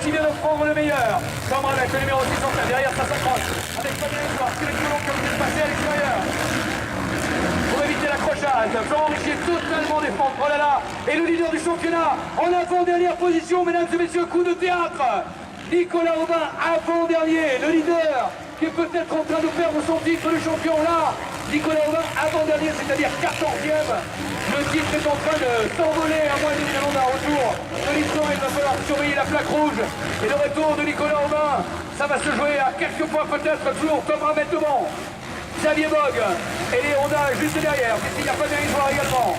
qui vient de prendre le meilleur. Tom Ramette, le numéro 6 en tête. Derrière, ça s'accroche. Avec Fabien Espoir, c'est le coulon comme il est passé à l'extérieur. Pour éviter l'accrochage, Florent Richier totalement défendre. Oh là là. Et le leader du championnat en avant-dernière position, mesdames et messieurs, coup de théâtre. Nicolas Aubin, avant-dernier, le leader qui est peut-être en train de perdre son titre de champion là. Nicolas Aubin, avant-dernier, c'est-à-dire 14e. Le titre est en train de s'envoler à moins d'une seconde d'un retour de l'histoire. Il va falloir surveiller la plaque rouge. Et le retour de Nicolas Aubin, ça va se jouer à quelques points peut-être. Toujours Tom Ramette devant. Xavier Bogue et les Honda juste derrière. Puisqu'il n'y a pas d'Érisoire également.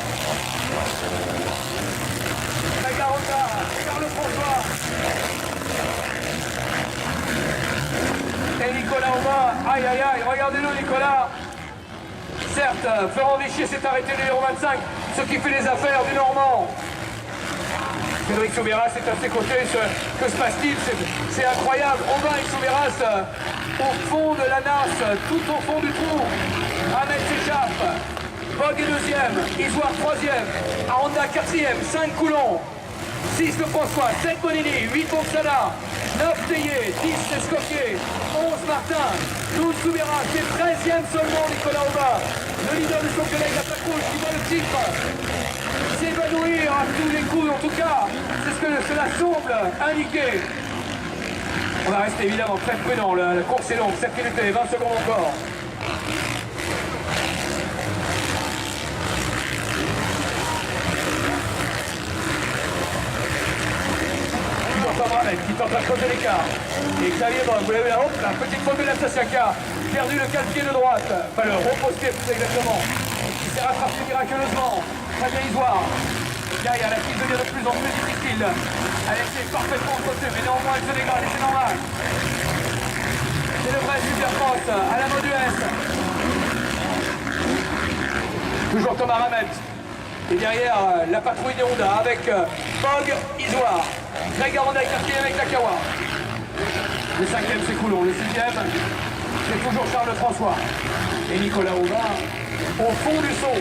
La Garonda, Carle François. Et Nicolas Aubin, aïe aïe aïe, regardez-le Nicolas. Certes, Florent Richier s'est arrêté numéro 25, ce qui fait les affaires du Normand. Cédric Souberas est à ses côtés, que se passe-t-il? C'est incroyable. Aubin et Souberas au fond de la nasse, tout au fond du trou. Ahmed s'échappe. Bogue est deuxième, Isoire troisième, Aranda quatrième, 5 Coulon, 6 de François, 7 Bonini, 8 Boxana, 9 Théier, 10 Escoffier, 11 Martin, 12 Souberas, c'est 13e seulement Nicolas Aubin. Le leader de son collègue à Rouge qui voit le titre s'évanouir à tous les coups, en tout cas, c'est ce que cela semble indiquer. On va rester évidemment très prudent, la course est longue, 7 minutes et 20 secondes encore. Qui tente à creuser l'écart. Et Xavier Bogue, vous l'avez vu là, hop, la petite faute de Naftasiaka, perdu le calpier de droite, enfin le reposté plus exactement, qui s'est rattrapé miraculeusement. Fabien Isoire, derrière la piste devient de plus en plus difficile. Elle essaie parfaitement de côté, mais néanmoins elle se dégrade et c'est normal. C'est le vrai Supercross à la mode US. Toujours Thomas Ramette. Et derrière la patrouille des Honda avec Bogue, Isoire. Greg Aranda est quatrième avec Takawa. Le cinquième c'est Coulon, le sixième c'est toujours Charles François. Et Nicolas Aubin au fond du saut.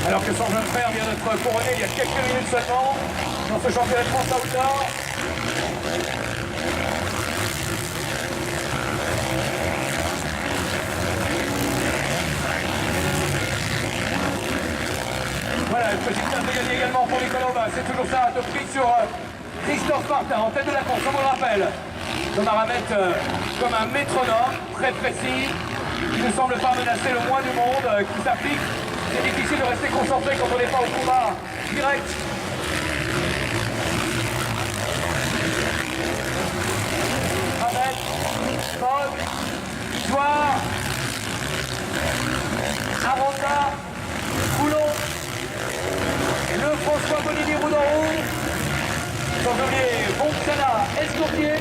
Alors que son jeune frère vient d'être couronné il y a quelques minutes seulement dans ce championnat de France outdoor. Voilà, une petite carte de gagner également pour Nicolas Aubin. C'est toujours ça, de prix sur Christophe Martin, en tête de la course, on vous le rappelle. Thomas Ramette comme un métronome, très précis, qui ne semble pas menacer le moins du monde, qui s'applique. C'est difficile de rester concentré quand on n'est pas au combat direct. Ramette, Bogue, Isoire, Aranda, Coulon. Le François Bonini Roudorou, sans oublier Boxana, Escoffier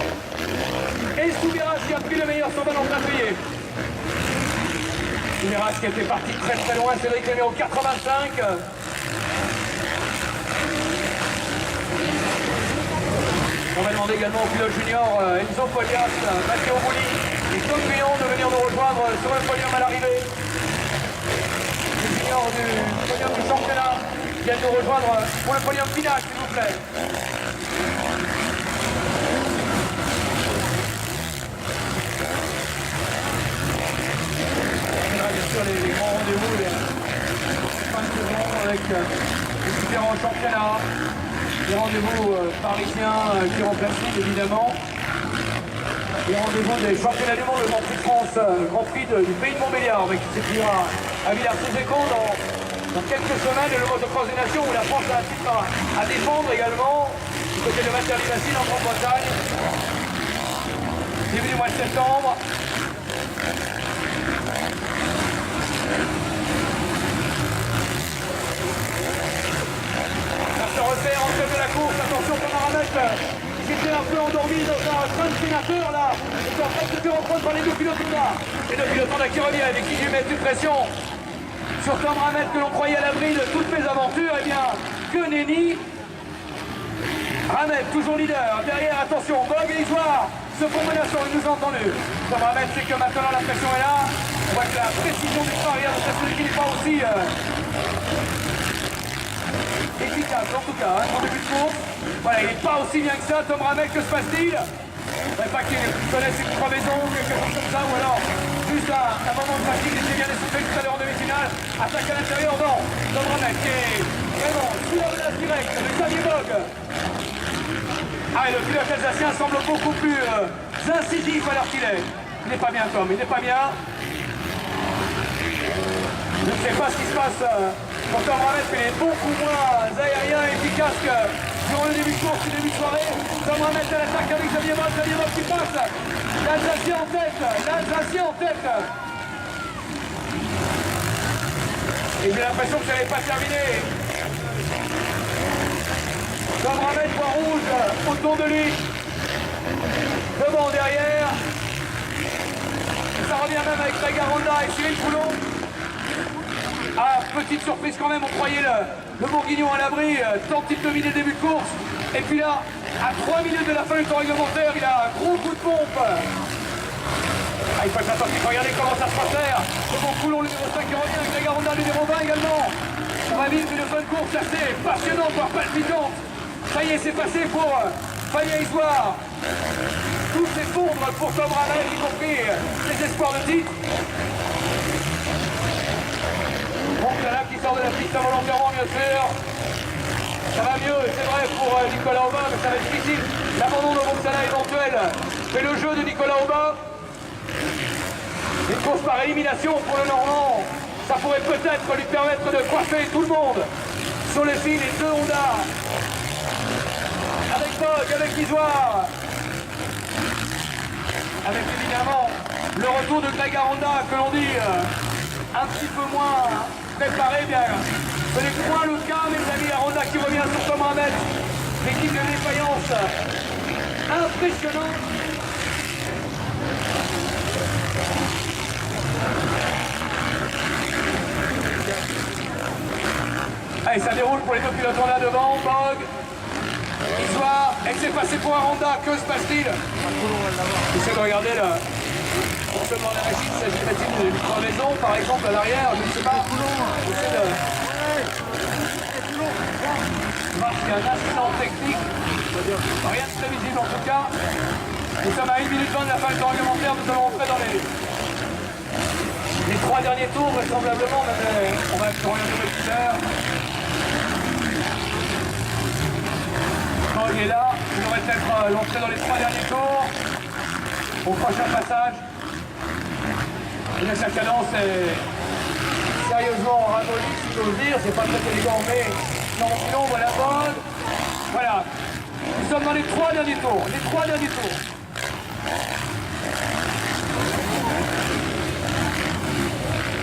et Souberas qui a pris le meilleur sur ballon appuyé. Souberas qui était parti très très loin, Cédric numéro 85. On va demander également au pilote junior Enzo Polias, Mathieu Bouli et Tom Guillon de venir nous rejoindre sur le podium à l'arrivée. Les juniors du podium du championnat viennent nous rejoindre pour le podium final, s'il vous plaît. On a bien sûr les grands rendez-vous, les fins de saison avec les différents championnats, les rendez-vous parisiens qui remplacent évidemment, les rendez-vous des championnats du monde, le Grand Prix de France, le Grand Prix du pays de Montbéliard, qui s'écrira à Villars-sous-Écon dans quelques semaines, et le motocross des nations où la France a un titre à défendre également, du côté de Master-Livacine en Grande-Bretagne, début du mois de septembre. Ça se repère en tête de la course, attention Thomas Ramette, qui était un peu endormi dans un train de sénateur là, est en train de se faire reprendre par les deux pilotes Honda. Les deux pilotes Honda qui reviennent et qui lui mettent une pression sur Tom Ramette que l'on croyait à l'abri de toutes mes aventures, eh bien, que nenni. Ramette, toujours leader, derrière, attention, Bogue et Isoire se font menaçants, ils nous ont entendus. Tom Ramette, c'est que maintenant la pression est là, on voit que la précision du frère arrière de cette qui n'est pas aussi efficace impeccable en tout cas, en début de course. Voilà, il n'est pas aussi bien que ça, Tom Ramel, que se passe-t-il? Pas qu'il connaisse une crevaison ou quelque chose comme ça, ou alors juste un moment de fatigue, il était bien essoufflé tout à l'heure en demi-finale. Attaque à l'intérieur, non. Tom Ramel qui est vraiment sur la place directe, le Xavier Bogue. Ah, et le pilote alsacien semble beaucoup plus incisif alors qu'il est. Il n'est pas bien, Tom, il n'est pas bien. Je ne sais pas ce qui se passe pour Tom Ramel, mais il est beaucoup moins aérien et efficace que durant le début de course, le début de soirée. Tom Ramel à l'attaque avec Xavier Bogue qui passe. L'Alsacien en tête, l'Alsacien en tête. Et j'ai l'impression que ça n'est pas terminé. Tom Ramel, point rouge autour de lui. Devant, derrière. Ça revient même avec Greg Aranda et Cyril Poulon. Ah, petite surprise quand même, on croyait le Bourguignon à l'abri, tente-t-il de dominer le début de course. Et puis là, à 3 minutes de la fin du temps réglementaire, il a un gros coup de pompe. Ah, il faut être attentif, regardez comment ça se passe faire. Devant Poulon, le numéro 5 qui revient, Greg Aranda, le numéro 20 également. Ça va vite, une bonne course assez passionnante, voire palpitante. Ça y est, c'est passé pour Fabien Isoire. Tout s'effondre pour Tom Ramel, y compris les espoirs de titre. Donc là qui sort de la piste involontairement, bien sûr. Ça va mieux, c'est vrai, pour Nicolas Aubin, mais ça va être difficile. L'abandon de Roxana éventuel fait le jeu de Nicolas Aubin. Une course par élimination pour le Normand. Ça pourrait peut-être lui permettre de coiffer tout le monde. Sur le fil, les deux Honda. Avec Bogue, avec Isoire. Avec évidemment le retour de Greg Aranda, que l'on dit un petit peu moins préparé, bien. Ce n'est point le cas, mes amis. Aranda qui revient sur Tom Ramel. L'équipe de défaillance impressionnante. Allez, ça déroule pour les deux pilotes Honda devant. Bogue. Isoire, elle s'est passée pour Aranda, que se passe-t-il? J'essaie de regarder là. On se demande à la régie, s'agit-il d'une crevaison par exemple à l'arrière, je ne sais pas. J'essaie de... Je marche qu'il y a un incident technique. Rien de très visible en tout cas. Nous sommes à 1 minute 20 de la fin du temps réglementaire, nous allons entrer dans les 3 derniers tours, vraisemblablement, on va sur rien de tout à l'heure. Il est là, il aurait peut-être lancé dans les 3 derniers tours. Au prochain passage. Et là, sa cadence est sérieusement ramolie, si j'ose dire. C'est pas très élégant, mais non, sinon, voilà, bonne. Voilà. Nous sommes dans les 3 derniers tours. Les 3 derniers tours.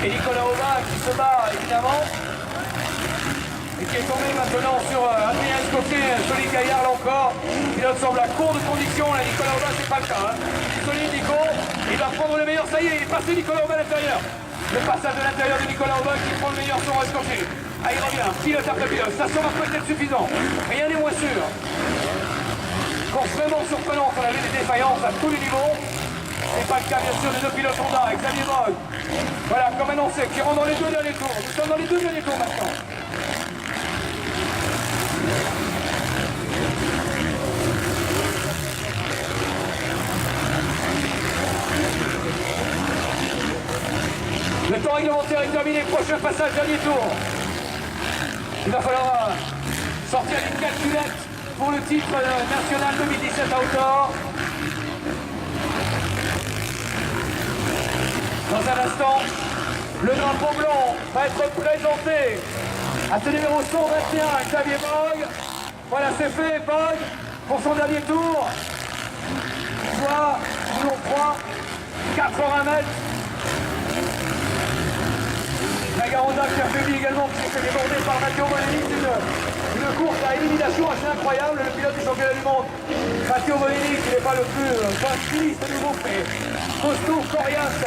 Et Nicolas Aubin qui se bat, évidemment. Et qui est tombé maintenant sur Adrien Escoffier, solide gaillard là encore. Il semble à court de conditions, là, Nicolas Aubin, c'est pas le cas. Hein. Solide Nico, il va prendre le meilleur, ça y est, il est passé Nicolas Aubin à l'intérieur. Le passage de l'intérieur de Nicolas Aubin qui prend le meilleur sur Escoffier. Ah, il revient, pilote après pilote, ça sera peut-être suffisant. Rien n'est moins sûr. Course vraiment surprenante, on a vu des défaillances à tous les niveaux. C'est pas le cas bien sûr des deux pilotes Honda, avec Xavier Bogue. Voilà, comme annoncé, qui rentre dans les 2 derniers tours. Nous sommes dans les 2 derniers tours maintenant. Le temps réglementaire est terminé, prochain passage, dernier tour. Il va falloir sortir une calculette pour le titre national 2017 à hauteur. Dans un instant, le drapeau blanc va être présenté à ce numéro 121, Xavier Bogue. Voilà, c'est fait, Bogue, pour son dernier tour. Soit, nous 3, 80 mètres. Greg Aranda qui a faibli également, qui s'est fait déborder par Matteo Bonelli. C'est une course à élimination assez incroyable. Le pilote du championnat du monde, Matteo Bonelli, qui n'est pas le plus styliste du groupe, mais costaud, coriace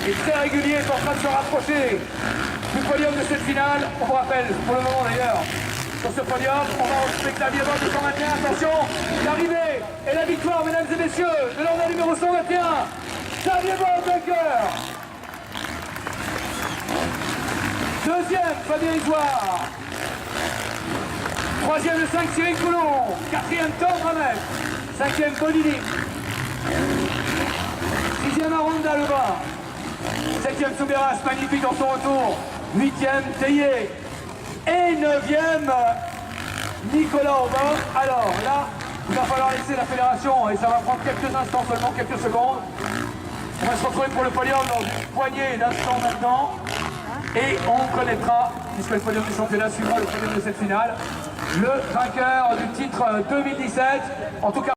et très régulier, est en train de se rapprocher du podium de cette finale. On vous rappelle, pour le moment d'ailleurs, sur ce podium, on va au Xavier Bogue de 121. Attention, l'arrivée et la victoire, mesdames et messieurs, de l'ordre numéro 121. Xavier Bogue, vainqueur. Deuxième, Fabien Isoire. Troisième, le 5, Cyril Coulon. Quatrième, Tom Ramel. Cinquième, Bonini. Sixième, Aranda le bas. Septième, Souberas, magnifique dans son retour. Huitième, Théier. Et neuvième, Nicolas Aubin. Alors là, il va falloir laisser la fédération et ça va prendre quelques instants seulement, quelques secondes. On va se retrouver pour le podium dans une poignée d'instants maintenant. Et on connaîtra, puisque le podium du championnat suivra le podium de cette finale, le vainqueur du titre 2017. En tout cas,